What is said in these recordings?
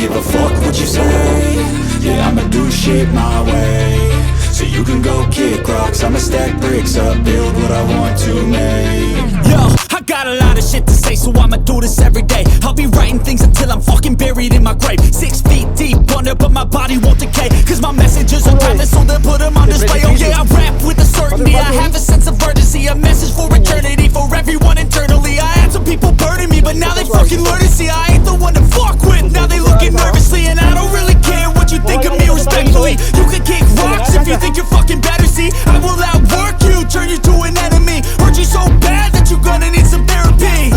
give a fuck what you say. Yeah, I'ma do shit my way. So you can go kick rocks, I'ma stack bricks up, build what I want to make. Yo, I got a lot of shit to say, so I'ma do this every day. I'll be writing things until I'm fucking buried in my grave. 6 feet deep under, but my body won't decay. Cause my messages are timeless, so they'll put them on display. Oh yeah, I rap with a certainty, I have a sense of urgency. A message for eternity, for everyone internally. I had some people burning me, but now they fucking learn to see I ain't the one to fuck with. Now they looking nervously, and I don't really care what you think of me respectfully. You can kick rocks if you think you're fucking better, see. I will outwork you, turn you to an enemy. Hurt you so bad that you're gonna need some therapy.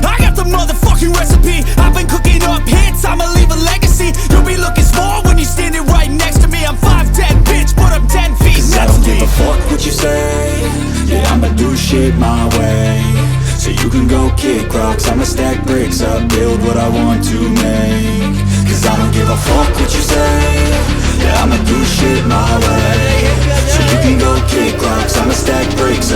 I got the motherfucking recipe. I've been cooking up hits, I'ma leave a legacy. You'll be looking small when you're standing right next to me. I'm 5'10", bitch, but I'm 10 feet. Cause I don't give a fuck what you say. Yeah, I'ma do shit my way. So you can go kick rocks, I'ma stack bricks up, build what I want to make. Cause I don't give a fuck what you say. Yeah, I'ma do shit my way. So you can go kick rocks, I'ma stack bricks